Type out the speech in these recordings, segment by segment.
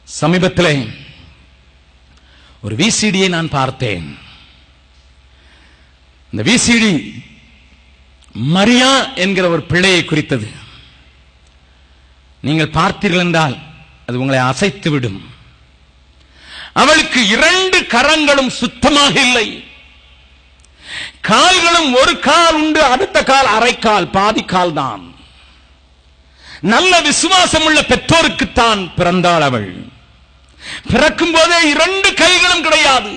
சமீபத்திலே ஒரு விசிடியை நான் பார்த்தேன். இந்த விசிடி மரியா என்கிற ஒரு பிள்ளையை குறித்தது. நீங்கள் பார்த்தீர்கள் என்றால் அது உங்களை அசைத்துவிடும். அவளுக்கு 2 கரங்களும் சுத்தமாக இல்லை. கால்களும் ஒரு கால் உண்டு, அடுத்த கால் அரைக்கால், பாதி கால் தான். நல்ல விசுவாசம் உள்ள பெற்றோருக்குத்தான் பிறந்தாள் அவள். பிறக்கும் போதே 2 கைகளும் கிடையாது.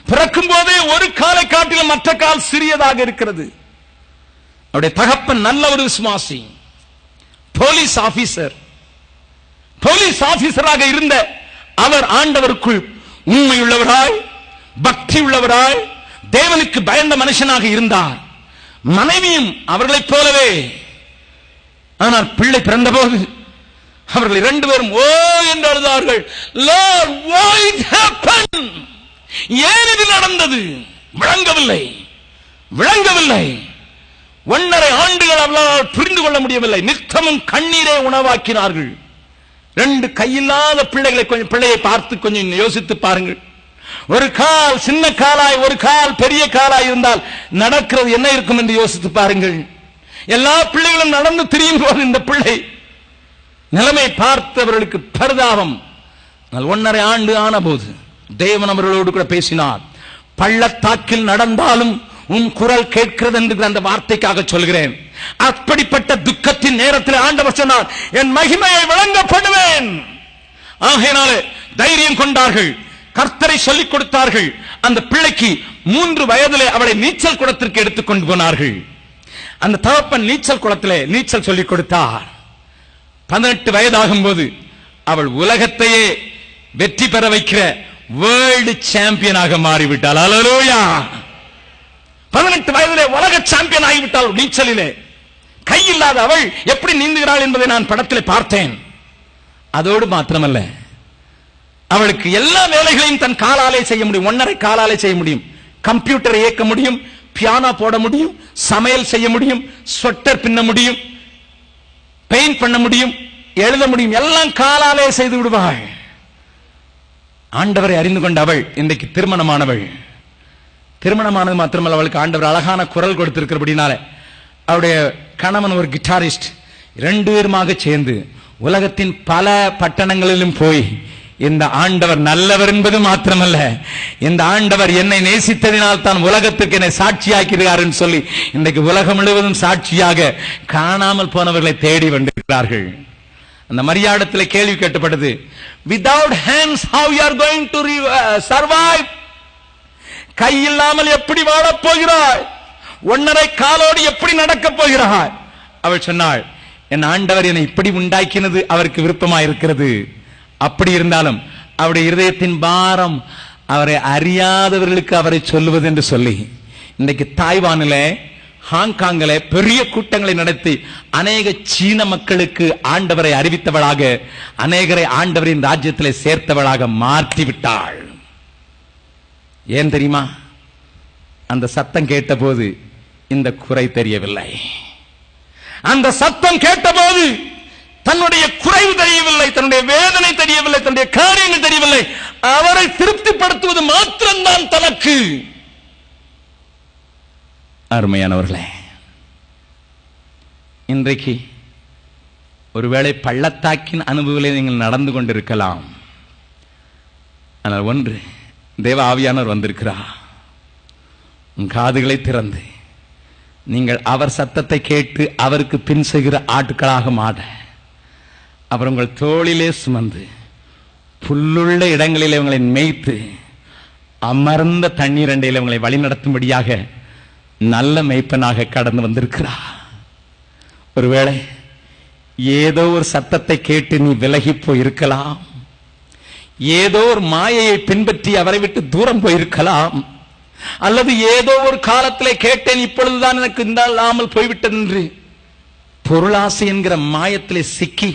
பிறக்கும் போதே ஒரு காலை காட்டிலும் மற்ற கால் சிறியதாக இருக்கிறது. அவருடைய தகப்பன் நல்ல ஒரு விசுவாசி, போலீஸ் ஆபீசராக இருந்த அவர் ஆண்டவருக்குள் உண்மையுள்ளவராய், பக்தி உள்ளவராய், தேவனுக்கு பயந்த மனுஷனாக இருந்தார். மனைவியும் அவர்களைப் போலவே. ஆனால் பிள்ளை பிறந்தபோது அவர்கள் 2 பேரும் ஓ என்று அழுதார்கள். Lord, why it happened? ஏன் இது நடந்தது? விளங்கவில்லை. 1.5 ஆண்டுகள் அவர்களால் புரிந்து கொள்ள முடியவில்லை. நித்தமும் கண்ணீரை உணவாக்கினார்கள். 2 கையில்லாத பிள்ளையை பார்த்து கொஞ்சம் யோசித்து பாருங்கள். ஒரு கால் சின்ன காலாய், ஒரு கால் பெரிய காலாய் இருந்தால் நடக்கிறது என்ன இருக்கும் என்று யோசித்து பாருங்கள். எல்லா பிள்ளைகளும் நடந்து திரியும் போது இந்த பிள்ளை நிலைமை பார்த்து அவர்களுக்கு பரிதாபம். 1.5 ஆண்டு ஆன போது தேவன் அவர்களோடு கூட பேசினார். பள்ளத்தாக்கில் நடந்தாலும் உன் குரல் கேட்கிறது என்று அந்த வார்த்தைக்காக சொல்கிறேன். அப்படிப்பட்ட துக்கத்தின் நேரத்தில் ஆண்டவர் சொன்னார், என் மகிமையை வழங்க பண்ணுவேன். ஆகையினாலே தைரியம் கொண்டார்கள். கர்த்தரை சொல்லிக் கொடுத்தார்கள். அந்த பிள்ளைக்கு 3 வயதிலே அவளை நீச்சல் குளத்திற்கு எடுத்துக்கொண்டு போனார்கள். அந்த தகப்பன் நீச்சல் குளத்திலே நீச்சல் சொல்லிக் கொடுத்தார். 18 வயதாகும் போது அவள் உலகத்தையே வெற்றி பெற வைக்கிற வேர்ல்டு சாம்பியனாக மாறிவிட்டாள். அல்லேலூயா! 18 வயதிலே உலக சாம்பியன் ஆகிவிட்டாள் நீச்சலிலே. கையில்லாத அவள் எப்படி நீந்துகிறாள் என்பதை நான் படத்திலே பார்த்தேன். அதோடு மாத்திரமல்ல, அவளுக்கு எல்லா வேலைகளையும் தன் காலாலே செய்ய முடியும். 1.5 காலாலே செய்ய முடியும். கம்ப்யூட்டரை இயக்க முடியும், பியானோ போட முடியும், சமையல் செய்ய முடியும், ஸ்வெட்டர் பின்ன முடியும், பெயிண்ட் பண்ண முடியும், எழுத முடியும். எல்லாம் காலாலே செய்து விடுவாள். ஆண்டவரை அறிந்து கொண்ட அவள் இன்றைக்கு திருமணமானவள். திருமணமானது மாத்திரமல்ல, அவளுக்கு ஆண்டவர் அழகான குரல் கொடுத்திருக்கிறபடினால அவருடைய கணவன் ஒரு கிட்டாரிஸ்ட். 2 பேருமாக சேர்ந்து உலகத்தின் பல பட்டணங்களிலும் போய் இந்த ஆண்டவர் நல்லவர் என்பது மாத்திரமல்ல, இந்த ஆண்டவர் என்னை நேசித்ததினால் தான் உலகத்துக்கு என்னை சாட்சியாக்கிறார் என்று சொல்லி இன்றைக்கு உலகம் முழுவதும் சாட்சியாக காணாமல் போனவர்களை தேடி வந்திருக்கிறார்கள். அந்த மரியாதத்தில் கேள்வி கேட்கப்பட்டது, without hands how you are going to survive? கை இல்லாமல் எப்படி வாழப் போகிறாய்? 1.5 காலோடு எப்படி நடக்கப் போகிறாய்? அவள் சொன்னாள், என் ஆண்டவர் என்னை இப்படி உண்டாக்கினது அவருக்கு விருப்பமாக இருக்கிறது. அப்படி இருந்தாலும் அவருடைய இருதயத்தின் பாரம் அவரை அறியாதவர்களுக்கு அவரை சொல்லுவது என்று சொல்லி இன்றைக்கு தாய்வானிலே, ஹாங்காங்கிலே பெரிய கூட்டங்களை நடத்தி அநேக சீன மக்களுக்கு ஆண்டவரை அறிவித்தவளாக, அநேகரை ஆண்டவரின் ராஜ்யத்திலே சேர்த்தவளாக மாற்றிவிட்டாள். ஏன் தெரியுமா? அந்த சத்தம் கேட்டபோது இந்த குறை தெரியவில்லை. அந்த சத்தம் கேட்டபோது தன்னுடைய குறைவு தெரியவில்லை, தன்னுடைய வேதனை தெரியவில்லை, தன்னுடைய காரியங்கள் தெரியவில்லை. அவரை திருப்திப்படுத்துவது மாத்திரம்தான் தனக்கு. அருமையானவர்களே, இன்றைக்கு ஒருவேளை பள்ளத்தாக்கின் அனுபவங்களை நீங்கள் நடந்து கொண்டிருக்கலாம். ஆனால் ஒன்று, தேவ ஆவியானவர் வந்திருக்கிறார். உன் காதுகளை திறந்து நீங்கள் அவர் சத்தத்தை கேட்டு அவருக்கு பின் செய்கிற ஆட்களாக மாற, அவர் உங்கள் தோளிலே சுமந்து புல்லுள்ள இடங்களிலே உங்களை மேய்த்து அமர்ந்த தண்ணீர் அண்டையிலே உங்களை வழிநடத்தும்படியாக நல்ல மேய்ப்பனாக கடந்து வந்திருக்கிறார். ஒருவேளை ஏதோ ஒரு சத்தத்தை கேட்டு நீ விலகி போயிருக்கலாம். ஏதோ ஒரு மாயையை பின்பற்றி அவரை விட்டு தூரம் போயிருக்கலாம். அல்லது ஏதோ ஒரு காலத்திலே கேட்டேன், இப்பொழுதுதான் எனக்கு இல்லாமல் போய்விட்டது என்று பொருளாசை என்கிற மாயத்திலே சிக்கி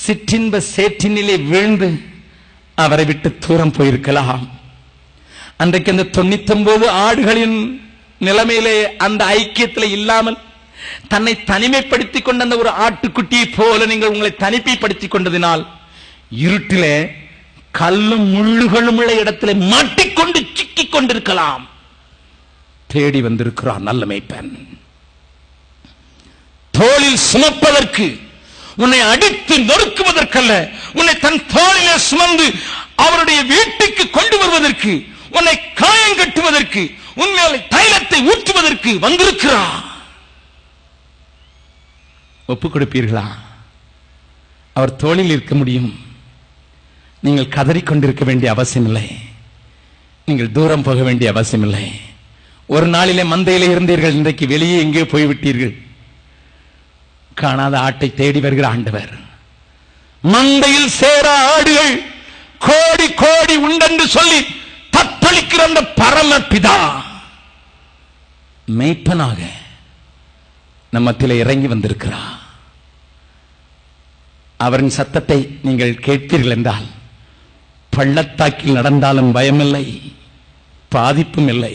சிற்றின்ப சேற்றினிலே வீழ்ந்து அவரை விட்டு தூரம் போயிருக்கலாம். அன்றைக்கு அந்த 99 ஆடுகளின் நிலைமையிலே அந்த ஐக்கியத்திலே இல்லாமல் தன்னை தனிமைப்படுத்திக் கொண்ட அந்த ஒரு ஆட்டுக்குட்டியை போல நீங்கள் உங்களை தனிமைப்படுத்திக் கொண்டதினால் இருட்டிலே கல்லும் முள்ளுகளும் உள்ள இடத்திலே மாட்டிக்கொண்டு சிக்கிக் கொண்டிருக்கலாம். தேடி வந்திருக்கிறார் நல்ல மேய்ப்பன். தோளில் சுமப்பதற்கு, உன்னை அடித்து நொறுக்குவதற்கல்ல, உன்னை தன் தோளிலே சுமந்து அவருடைய வீட்டுக்கு கொண்டு வருவதற்கு, உன்னை காயம் கட்டுவதற்கு, உன்மேல் தைலத்தை ஊற்றுவதற்கு வந்திருக்கிறார். ஒப்புக் கொடுப்பீர்களா? அவர் தோளில் இருக்க முடியும். நீங்கள் கதறிக்கொண்டிருக்க வேண்டிய அவசியம் இல்லை. நீங்கள் தூரம் போக வேண்டிய அவசியம் இல்லை. ஒரு நாளிலே மந்தையிலே இருந்தீர்கள், இன்றைக்கு வெளியே எங்கேயோ போய்விட்டீர்கள். காணாத ஆட்டை தேடி வருகிற ஆண்டவர். மந்தையில் சேர ஆடுகள் கோடி கோடி உண்டென்று சொல்லி தத்தளிக்கிற அந்த பரமபிதா மேய்ப்பனாக நம்மத்திலே இறங்கி வந்திருக்கிறார். அவரின் சத்தத்தை நீங்கள் கேட்பீர்கள் என்றால் பள்ளத்தாக்கில் நடந்தாலும் பயமில்லை, பாதிப்பும் இல்லை.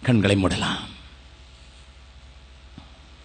கண்களை மூடலாம்.